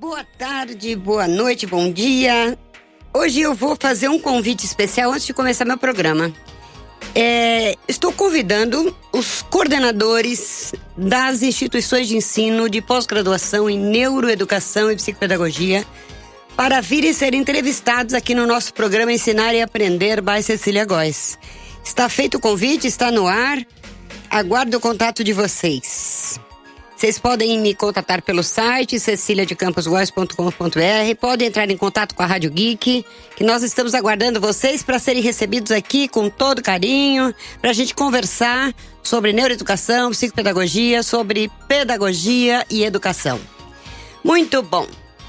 Boa tarde, boa noite, bom dia. Hoje eu vou fazer um convite especial antes de começar meu programa. Estou convidando os coordenadores das instituições de ensino de pós-graduação em neuroeducação e psicopedagogia para virem ser entrevistados aqui no nosso programa Ensinar e Aprender by Cecília Góes. Está feito o convite, está no ar. Aguardo o contato de vocês. Vocês podem me contatar pelo site ceciliadecamposgoes.com.br, podem entrar em contato com a Rádio Geek, que nós estamos aguardando vocês para serem recebidos aqui com todo carinho, para a gente conversar sobre neuroeducação, psicopedagogia, sobre pedagogia e educação. Muito bom!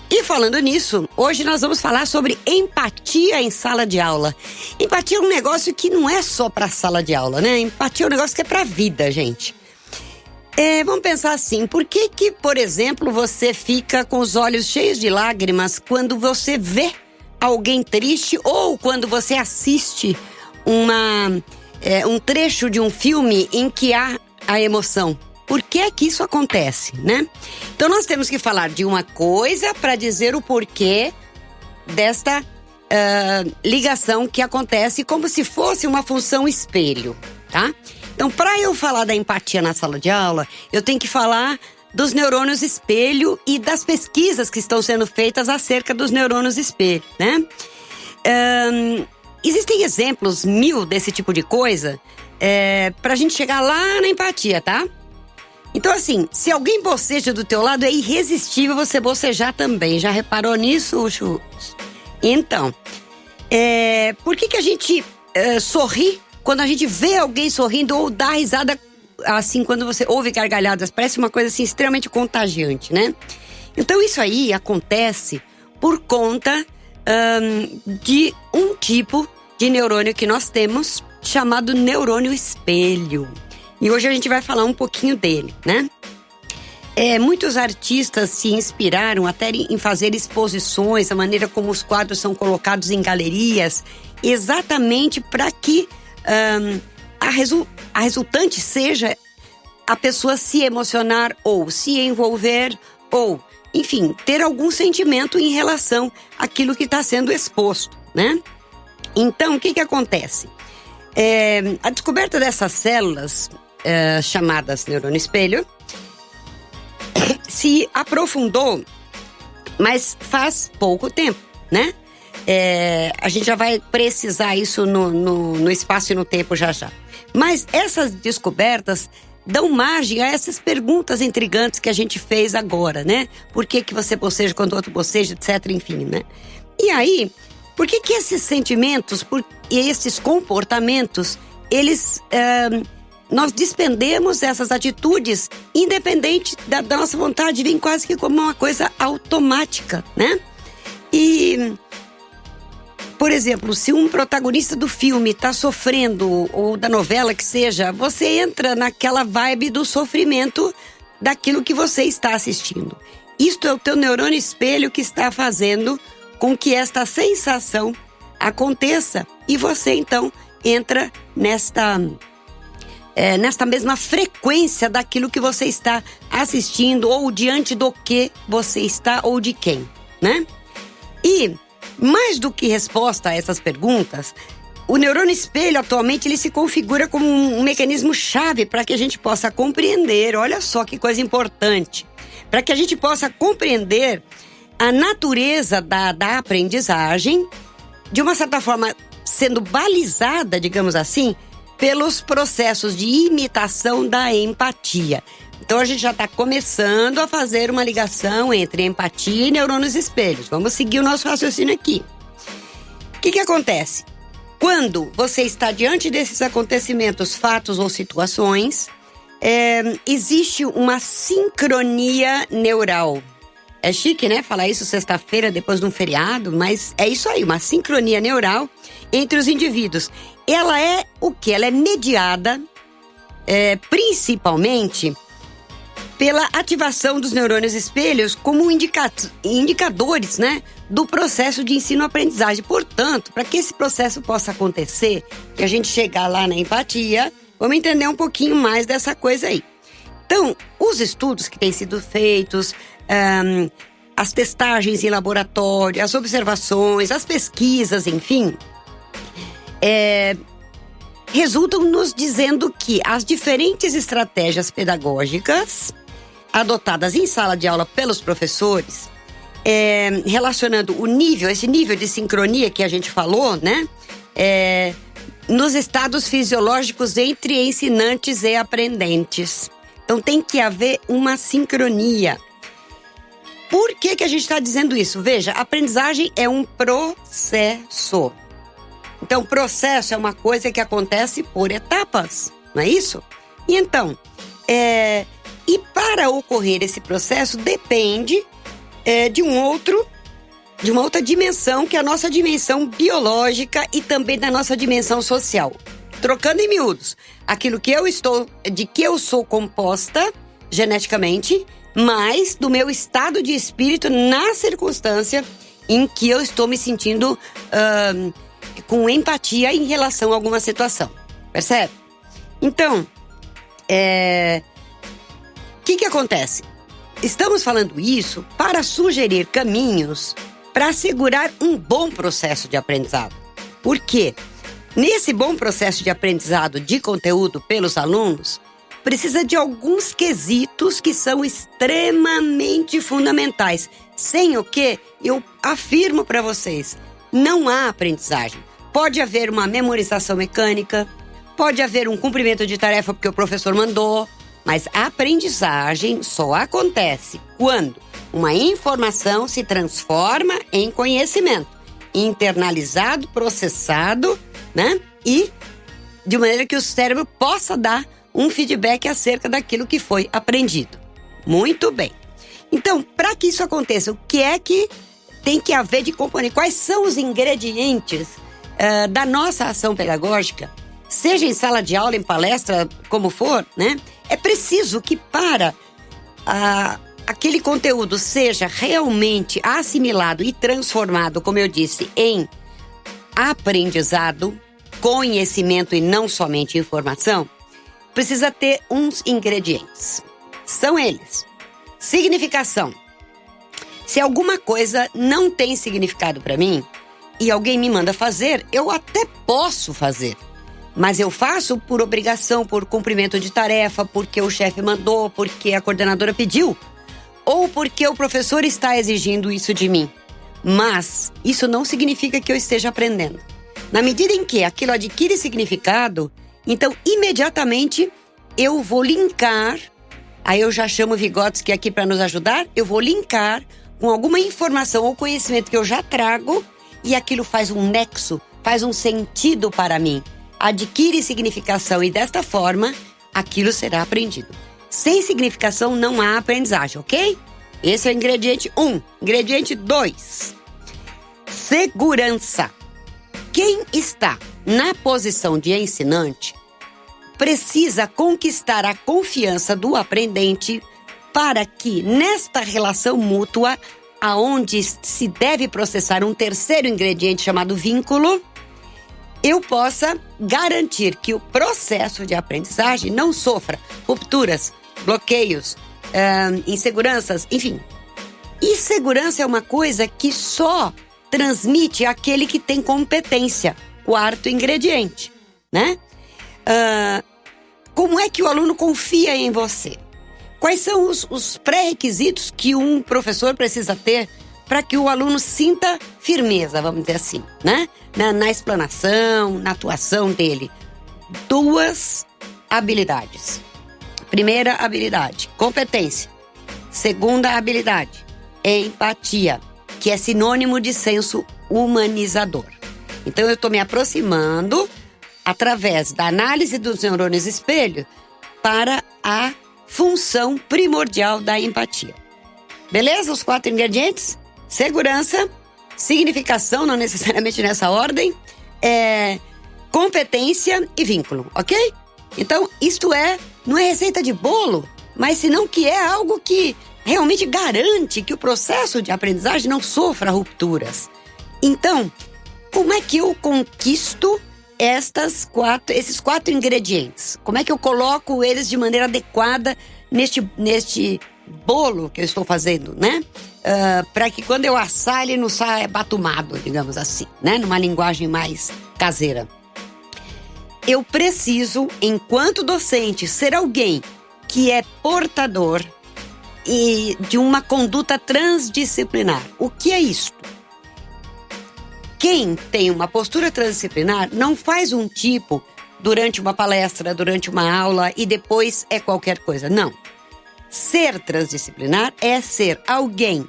E falando nisso, hoje nós vamos falar sobre empatia em sala de aula. Empatia é um negócio que não é só para sala de aula, né? Empatia é um negócio que é para a vida, gente. Vamos pensar assim, por que, por exemplo, você fica com os olhos cheios de lágrimas quando você vê alguém triste ou quando você assiste um trecho de um filme em que há a emoção? Por que isso acontece, né? Então nós temos que falar de uma coisa para dizer o porquê desta ligação que acontece como se fosse uma função espelho, tá? Então, para eu falar da empatia na sala de aula, eu tenho que falar dos neurônios espelho e das pesquisas que estão sendo feitas acerca dos neurônios espelho, né? Existem exemplos 1000 desse tipo de coisa pra gente chegar lá na empatia, tá? Então, assim, se alguém boceja do teu lado, é irresistível você bocejar também. Já reparou nisso, Chu? Então, por que a gente sorri quando a gente vê alguém sorrindo ou dá risada, assim, quando você ouve gargalhadas? Parece uma coisa, assim, extremamente contagiante, né? Então, isso aí acontece por conta de um tipo de neurônio que nós temos, chamado neurônio espelho. E hoje a gente vai falar um pouquinho dele, né? Muitos artistas se inspiraram até em fazer exposições, a maneira como os quadros são colocados em galerias, exatamente para que a resultante seja a pessoa se emocionar ou se envolver ou, enfim, ter algum sentimento em relação àquilo que está sendo exposto, né? Então, o que acontece? A descoberta dessas células chamadas neurônio espelho se aprofundou, mas faz pouco tempo, né? A gente já vai precisar isso no espaço e no tempo já. Mas essas descobertas dão margem a essas perguntas intrigantes que a gente fez agora, né? Por que você boceja quando o outro boceja, etc, enfim, né? E aí, por que esses sentimentos e esses comportamentos, nós despendemos essas atitudes independente da nossa vontade, vem quase que como uma coisa automática, né? E, por exemplo, se um protagonista do filme está sofrendo, ou da novela que seja, você entra naquela vibe do sofrimento daquilo que você está assistindo. Isto é o teu neurônio espelho que está fazendo com que esta sensação aconteça e você então entra nesta mesma frequência daquilo que você está assistindo ou diante do que você está ou de quem, né? E mais do que resposta a essas perguntas, o neurônio espelho atualmente ele se configura como um mecanismo chave para que a gente possa compreender, olha só que coisa importante, para que a gente possa compreender a natureza da aprendizagem, de uma certa forma sendo balizada, digamos assim, pelos processos de imitação da empatia. Então a gente já está começando a fazer uma ligação entre empatia e neurônios espelhos. Vamos seguir o nosso raciocínio aqui. O que acontece? Quando você está diante desses acontecimentos, fatos ou situações, existe uma sincronia neural. É chique, né? Falar isso sexta-feira depois de um feriado, mas é isso aí, uma sincronia neural entre os indivíduos. Ela é o quê? Ela é mediada principalmente pela ativação dos neurônios espelhos como indicadores, né, do processo de ensino-aprendizagem. Portanto, para que esse processo possa acontecer, que a gente chegar lá na empatia, vamos entender um pouquinho mais dessa coisa aí. Então, os estudos que têm sido feitos as testagens em laboratório, as observações, as pesquisas, enfim, resultam nos dizendo que as diferentes estratégias pedagógicas adotadas em sala de aula pelos professores, relacionando esse nível de sincronia que a gente falou, né? Nos estados fisiológicos entre ensinantes e aprendentes. Então tem que haver uma sincronia. Por que a gente está dizendo isso? Veja, a aprendizagem é um processo. Então, processo é uma coisa que acontece por etapas, não é isso? E então, e para ocorrer esse processo depende de uma outra dimensão, que é a nossa dimensão biológica e também da nossa dimensão social. Trocando em miúdos, de que eu sou composta geneticamente, mas do meu estado de espírito na circunstância em que eu estou me sentindo com empatia em relação a alguma situação. Percebe? Então, o que acontece? Estamos falando isso para sugerir caminhos para assegurar um bom processo de aprendizado. Por quê? Nesse bom processo de aprendizado de conteúdo pelos alunos, precisa de alguns quesitos que são extremamente fundamentais. Sem o que, eu afirmo para vocês, não há aprendizagem. Pode haver uma memorização mecânica, pode haver um cumprimento de tarefa porque o professor mandou, mas a aprendizagem só acontece quando uma informação se transforma em conhecimento, internalizado, processado, né? E de maneira que o cérebro possa dar um feedback acerca daquilo que foi aprendido. Muito bem. Então, para que isso aconteça, o que é que tem que haver de componente? Quais são os ingredientes da nossa ação pedagógica? Seja em sala de aula, em palestra, como for, né? É preciso que para aquele conteúdo seja realmente assimilado e transformado, como eu disse, em aprendizado, conhecimento e não somente informação, precisa ter uns ingredientes. São eles: significação. Se alguma coisa não tem significado para mim e alguém me manda fazer, eu até posso fazer. Mas eu faço por obrigação, por cumprimento de tarefa, porque o chefe mandou, porque a coordenadora pediu, ou porque o professor está exigindo isso de mim. Mas isso não significa que eu esteja aprendendo. Na medida em que aquilo adquire significado, então imediatamente eu vou linkar, aí eu já chamo o Vygotsky aqui para nos ajudar, eu vou linkar com alguma informação ou conhecimento que eu já trago e aquilo faz um nexo, faz um sentido para mim. Adquire significação e desta forma, aquilo será aprendido. Sem significação não há aprendizagem, ok? Esse é o ingrediente 1. Ingrediente 2. Segurança. Quem está na posição de ensinante precisa conquistar a confiança do aprendente para que, nesta relação mútua, aonde se deve processar um terceiro ingrediente chamado vínculo, eu possa garantir que o processo de aprendizagem não sofra rupturas, bloqueios, inseguranças, enfim. Insegurança é uma coisa que só transmite aquele que tem competência. Quarto ingrediente, né? Como é que o aluno confia em você? Quais são os pré-requisitos que um professor precisa ter para que o aluno sinta firmeza, vamos dizer assim, né? Na explanação, na atuação dele. 2 habilidades. Primeira habilidade, competência. Segunda habilidade, empatia, que é sinônimo de senso humanizador. Então eu estou me aproximando através da análise dos neurônios espelho para a função primordial da empatia. Beleza? Os 4 ingredientes? Segurança, significação, não necessariamente nessa ordem, competência e vínculo, ok? Então, isto não é receita de bolo, mas senão que é algo que realmente garante que o processo de aprendizagem não sofra rupturas. Então, como é que eu conquisto esses 4 ingredientes? Como é que eu coloco eles de maneira adequada neste bolo que eu estou fazendo, né? para que quando eu assar ele não saia batumado, digamos assim, né? Numa linguagem mais caseira. Eu preciso, enquanto docente, ser alguém que é portador e de uma conduta transdisciplinar. O que é isto? Quem tem uma postura transdisciplinar não faz um tipo durante uma palestra, durante uma aula e depois é qualquer coisa. Não. Ser transdisciplinar é ser alguém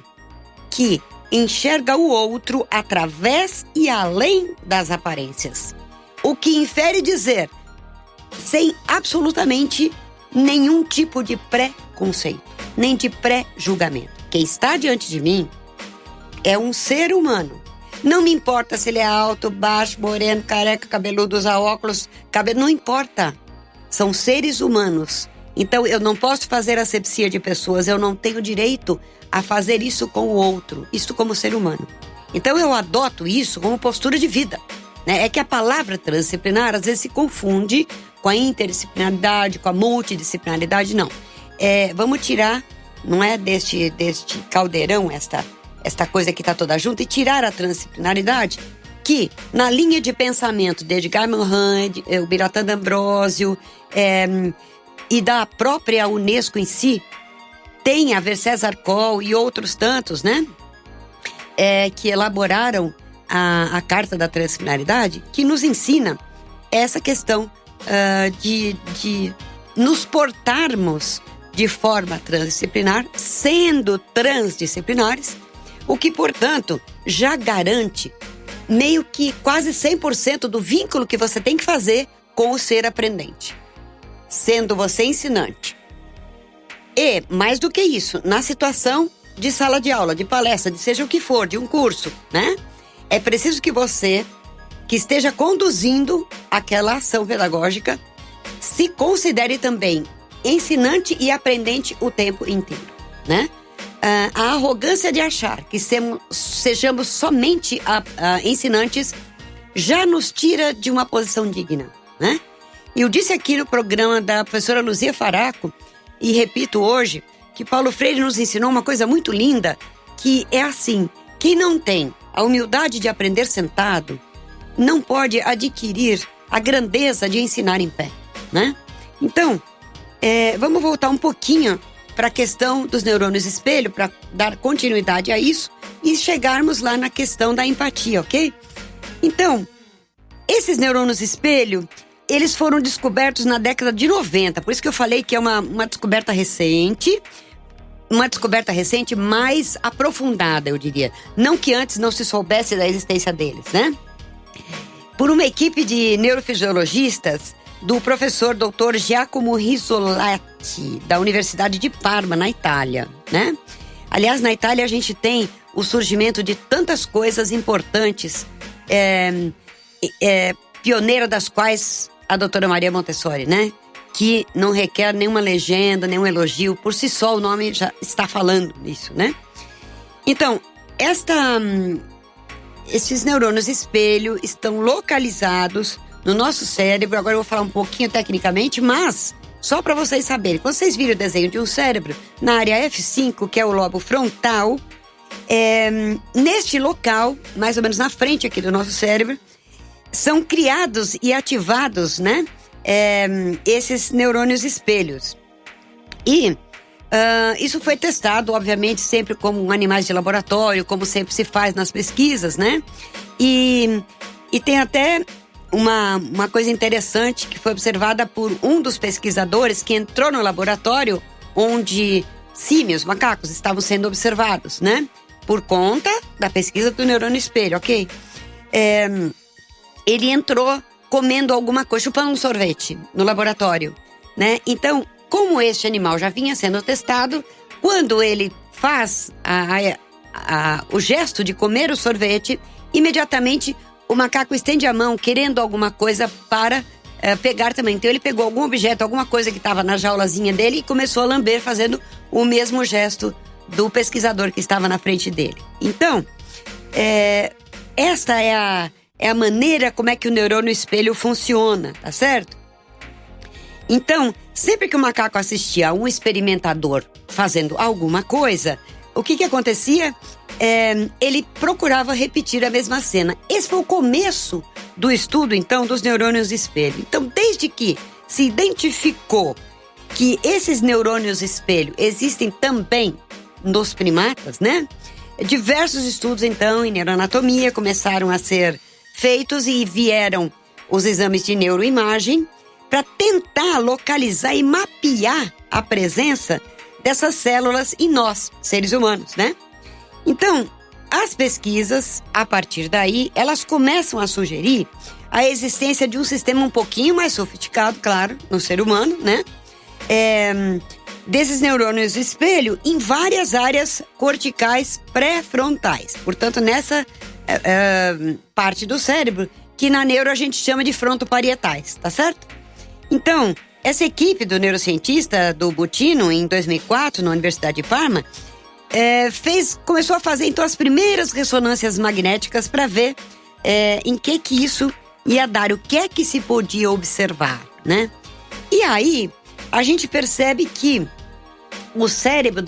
que enxerga o outro através e além das aparências. O que infere dizer, sem absolutamente nenhum tipo de preconceito, nem de pré-julgamento. Quem está diante de mim é um ser humano. Não me importa se ele é alto, baixo, moreno, careca, cabeludo, usa óculos, não importa. São seres humanos. Então eu não posso fazer asepsia de pessoas, eu não tenho direito a fazer isso com o outro, isso como ser humano. Então eu adoto isso como postura de vida, né? É que a palavra transdisciplinar às vezes se confunde com a interdisciplinaridade, com a multidisciplinaridade, não. Vamos tirar, não é deste caldeirão, esta coisa que está toda junta, e tirar a transdisciplinaridade, que na linha de pensamento de Edgar Morin, o Biratan D'Ambrosio, e da própria Unesco em si, tem a Ver César Coll e outros tantos, né? Que elaboraram a Carta da Transdisciplinaridade, que nos ensina essa questão de nos portarmos de forma transdisciplinar, sendo transdisciplinares, o que, portanto, já garante meio que quase 100% do vínculo que você tem que fazer com o ser aprendente, sendo você ensinante. E, mais do que isso, na situação de sala de aula, de palestra, de seja o que for, de um curso, né? É preciso que você, que esteja conduzindo aquela ação pedagógica, se considere também ensinante e aprendente o tempo inteiro, né? A arrogância de achar que sejamos somente ensinantes já nos tira de uma posição digna, né? E eu disse aqui no programa da professora Luzia Faraco, e repito hoje, que Paulo Freire nos ensinou uma coisa muito linda, que é assim: quem não tem a humildade de aprender sentado, não pode adquirir a grandeza de ensinar em pé, né? Então, vamos voltar um pouquinho para a questão dos neurônios espelho, para dar continuidade a isso e chegarmos lá na questão da empatia, ok? Então, esses neurônios espelho, eles foram descobertos na década de 90, por isso que eu falei que é uma descoberta recente, mais aprofundada, eu diria. Não que antes não se soubesse da existência deles, né? Por uma equipe de neurofisiologistas do professor Dr. Giacomo Rizzolatti, da Universidade de Parma, na Itália, né? Aliás, na Itália a gente tem o surgimento de tantas coisas importantes, pioneira das quais a doutora Maria Montessori, né? Que não requer nenhuma legenda, nenhum elogio, por si só o nome já está falando nisso, né? Então, esses neurônios espelho estão localizados no nosso cérebro. Agora eu vou falar um pouquinho tecnicamente, mas só para vocês saberem, quando vocês viram o desenho de um cérebro, na área F5, que é o lobo frontal, neste local, mais ou menos na frente aqui do nosso cérebro, são criados e ativados, né? Esses neurônios espelhos. E isso foi testado, obviamente, sempre como animais de laboratório, como sempre se faz nas pesquisas, né? E tem até uma coisa interessante que foi observada por um dos pesquisadores que entrou no laboratório onde símios, macacos, estavam sendo observados, né? Por conta da pesquisa do neurônio espelho, ok? Ele entrou comendo alguma coisa, chupando um sorvete no laboratório, né? Então, como este animal já vinha sendo testado, quando ele faz o gesto de comer o sorvete, imediatamente o macaco estende a mão querendo alguma coisa para pegar também. Então ele pegou algum objeto, alguma coisa que estava na jaulazinha dele e começou a lamber, fazendo o mesmo gesto do pesquisador que estava na frente dele. Então, esta é a maneira como é que o neurônio espelho funciona, tá certo? Então, sempre que o macaco assistia a um experimentador fazendo alguma coisa, o que acontecia? Ele procurava repetir a mesma cena. Esse foi o começo do estudo, então, dos neurônios espelho. Então, desde que se identificou que esses neurônios espelho existem também nos primatas, né? Diversos estudos, então, em neuroanatomia começaram a ser feitos e vieram os exames de neuroimagem para tentar localizar e mapear a presença dessas células em nós, seres humanos, né? Então, as pesquisas, a partir daí, elas começam a sugerir a existência de um sistema um pouquinho mais sofisticado, claro, no ser humano, né? Desses neurônios espelho em várias áreas corticais pré-frontais. Portanto, nessa parte do cérebro que na neuro a gente chama de frontoparietais, tá certo? Então, essa equipe do neurocientista do Butino, em 2004, na Universidade de Parma, começou a fazer então as primeiras ressonâncias magnéticas para ver em que isso ia dar, o que é que se podia observar, né? E aí, a gente percebe que o cérebro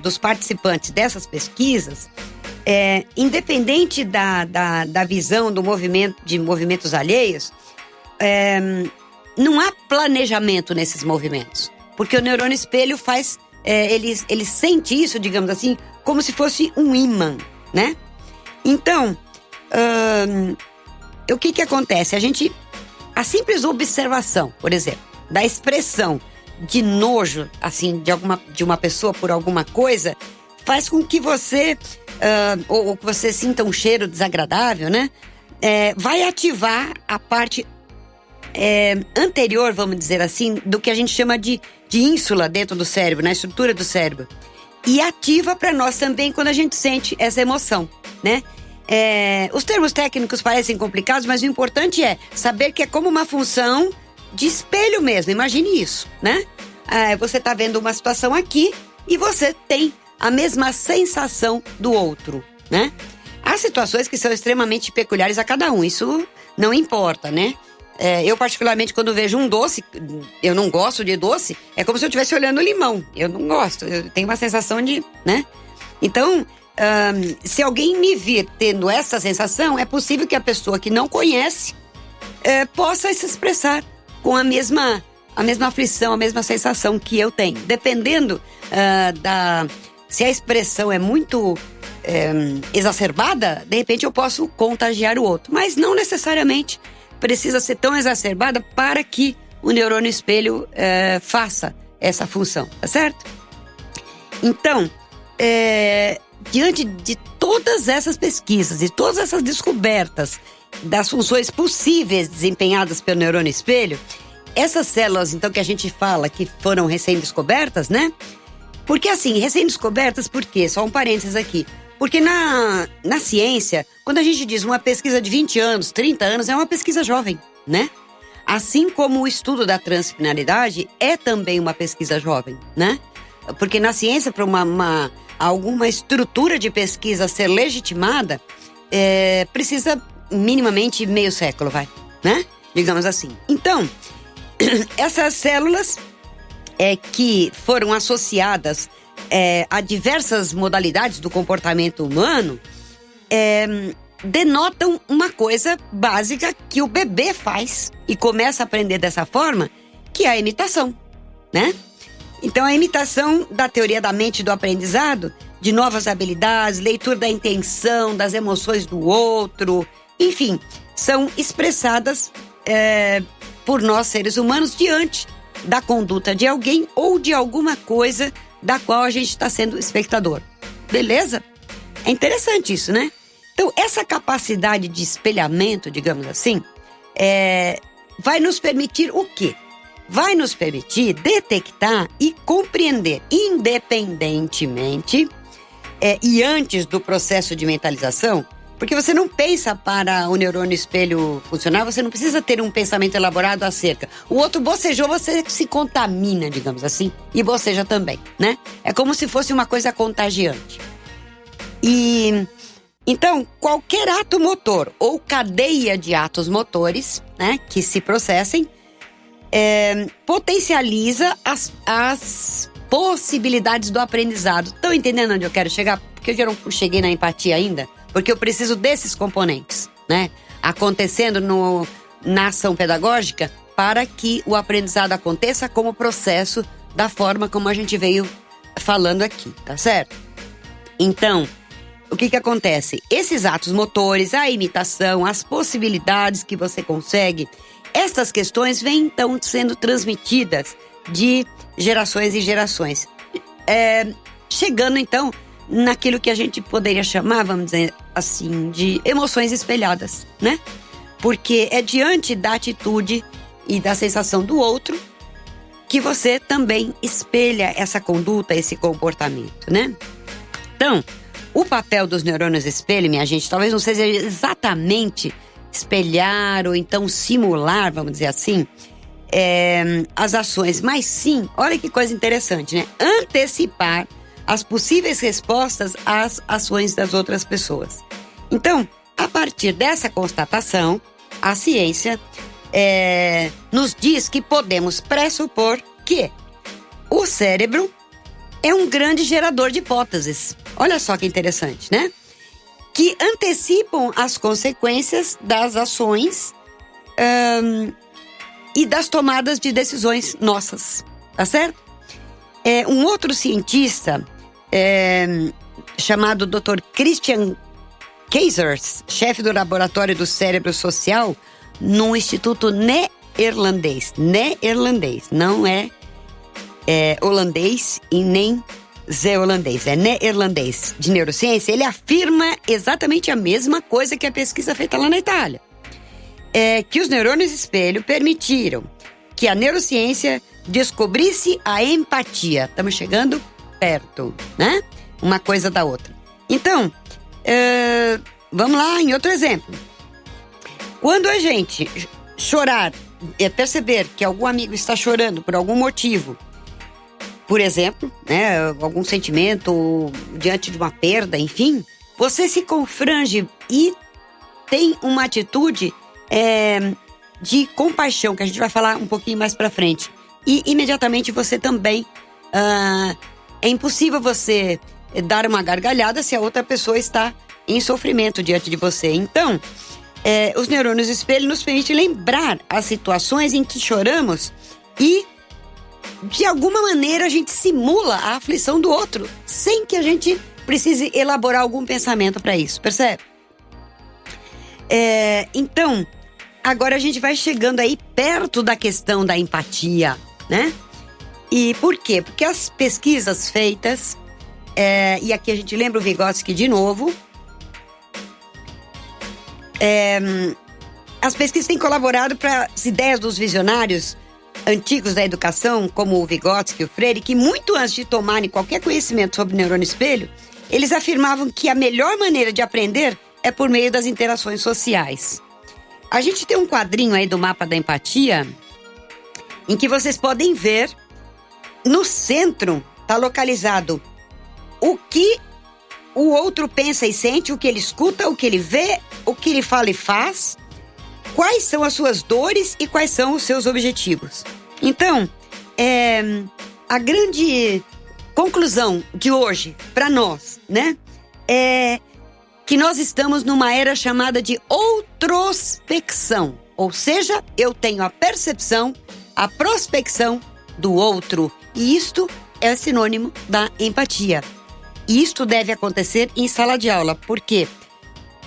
dos participantes dessas pesquisas, independente da visão de movimentos alheios, não há planejamento nesses movimentos. Porque o neurônio espelho faz, ele sente isso, digamos assim, como se fosse um ímã, né? Então, o que acontece? A simples observação, por exemplo, da expressão de nojo, assim, de uma pessoa por alguma coisa, faz com que você, ou que você sinta um cheiro desagradável, né? Vai ativar a parte anterior, vamos dizer assim, do que a gente chama de ínsula dentro do cérebro, na estrutura do cérebro. E ativa para nós também quando a gente sente essa emoção, né? Os termos técnicos parecem complicados, mas o importante é saber que é como uma função de espelho mesmo. Imagine isso, né? Você está vendo uma situação aqui e você tem a mesma sensação do outro, né? Há situações que são extremamente peculiares a cada um, isso não importa, né? Eu particularmente, quando vejo um doce, eu não gosto de doce, é como se eu estivesse olhando limão. Eu não gosto, eu tenho uma sensação de, né? Então, se alguém me vir tendo essa sensação, é possível que a pessoa que não conhece possa se expressar com a mesma aflição, a mesma sensação que eu tenho. Dependendo se a expressão é muito exacerbada, de repente eu posso contagiar o outro. Mas não necessariamente precisa ser tão exacerbada para que o neurônio espelho faça essa função, tá certo? Então, diante de todas essas pesquisas e todas essas descobertas das funções possíveis desempenhadas pelo neurônio espelho, essas células, então, que a gente fala que foram recém-descobertas, né? Porque assim, recém-descobertas, por quê? Só um parênteses aqui. Porque na ciência, quando a gente diz uma pesquisa de 20 anos, 30 anos, é uma pesquisa jovem, né? Assim como o estudo da transfinalidade é também uma pesquisa jovem, né? Porque na ciência, para alguma estrutura de pesquisa ser legitimada, precisa minimamente meio século, né? Digamos assim. Então, essas células que foram associadas a diversas modalidades do comportamento humano, denotam uma coisa básica que o bebê faz e começa a aprender dessa forma, que é a imitação, né? Então, a imitação da teoria da mente e do aprendizado, de novas habilidades, leitura da intenção, das emoções do outro, enfim, são expressadas por nós, seres humanos, diante da conduta de alguém ou de alguma coisa da qual a gente está sendo espectador. Beleza? É interessante isso, né? Então, essa capacidade de espelhamento, digamos assim, vai nos permitir o quê? Vai nos permitir detectar e compreender independentemente e antes do processo de mentalização, porque você não pensa para o neurônio espelho funcionar, você não precisa ter um pensamento elaborado acerca. O outro bocejou, você se contamina, digamos assim, e boceja também, né? É como se fosse uma coisa contagiante. E então, qualquer ato motor ou cadeia de atos motores, né, que se processem, potencializa as possibilidades do aprendizado. Estão entendendo onde eu quero chegar? Porque eu não cheguei na empatia ainda, porque eu preciso desses componentes, né? Acontecendo na ação pedagógica para que o aprendizado aconteça como processo da forma como a gente veio falando aqui, tá certo? Então, o que acontece? Esses atos motores, a imitação, as possibilidades que você consegue, estas questões vêm então sendo transmitidas de gerações em gerações. Chegando então naquilo que a gente poderia chamar, vamos dizer assim, de emoções espelhadas, né? Porque é diante da atitude e da sensação do outro que você também espelha essa conduta, esse comportamento, né? Então, o papel dos neurônios espelho, minha gente, talvez não seja exatamente espelhar ou então simular, vamos dizer assim, as ações, mas sim, olha que coisa interessante, né? Antecipar as possíveis respostas às ações das outras pessoas. Então, a partir dessa constatação, a ciência nos diz que podemos pressupor que o cérebro é um grande gerador de hipóteses. Olha só que interessante, né? Que antecipam as consequências das ações e das tomadas de decisões nossas, tá certo? Um outro cientista chamado Dr. Christian Keizers, chefe do laboratório do cérebro social no Instituto Neerlandês, não é holandês e nem zé-holandês, é neerlandês de neurociência. Ele afirma exatamente a mesma coisa que a pesquisa feita lá na Itália. Que os neurônios espelho permitiram que a neurociência descobrisse a empatia. Estamos chegando perto, né? Uma coisa da outra. Então, vamos lá em outro exemplo. Quando a gente chorar, perceber que algum amigo está chorando por algum motivo, por exemplo, né, algum sentimento diante de uma perda, enfim, você se confrange e tem uma atitude de compaixão, que a gente vai falar um pouquinho mais pra frente. E imediatamente você também... é impossível você dar uma gargalhada se a outra pessoa está em sofrimento diante de você. Então, os neurônios espelho nos permitem lembrar as situações em que choramos e, de alguma maneira, a gente simula a aflição do outro, sem que a gente precise elaborar algum pensamento para isso, percebe? Então, agora a gente vai chegando aí perto da questão da empatia, né? E por quê? Porque as pesquisas feitas, e aqui a gente lembra o Vygotsky de novo, as pesquisas têm colaborado para as ideias dos visionários antigos da educação, como o Vygotsky e o Freire, que muito antes de tomarem qualquer conhecimento sobre neurônio espelho, eles afirmavam que a melhor maneira de aprender é por meio das interações sociais. A gente tem um quadrinho aí do mapa da empatia, em que vocês podem ver, no centro está localizado o que o outro pensa e sente, o que ele escuta, o que ele vê, o que ele fala e faz, quais são as suas dores e quais são os seus objetivos. Então, a grande conclusão de hoje para nós, né, é que nós estamos numa era chamada de outrospecção. Ou seja, eu tenho a percepção, a prospecção do outro. E isto é sinônimo da empatia. E isto deve acontecer em sala de aula, porque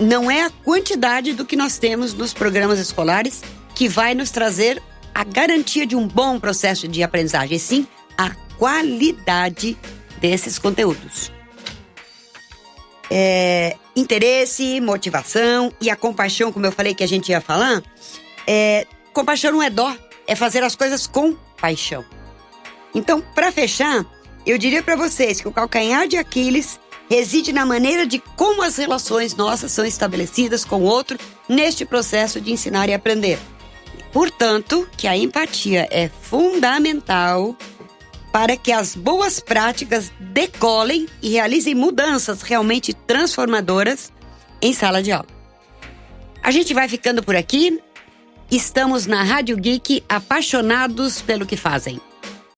não é a quantidade do que nós temos nos programas escolares que vai nos trazer a garantia de um bom processo de aprendizagem, e sim a qualidade desses conteúdos. Interesse, motivação e a compaixão, como eu falei que a gente ia falar, compaixão não é dó, é fazer as coisas com paixão. Então, para fechar, eu diria para vocês que o calcanhar de Aquiles reside na maneira de como as relações nossas são estabelecidas com o outro neste processo de ensinar e aprender. Portanto, que a empatia é fundamental para que as boas práticas decolem e realizem mudanças realmente transformadoras em sala de aula. A gente vai ficando por aqui. Estamos na Rádio Geek, apaixonados pelo que fazem.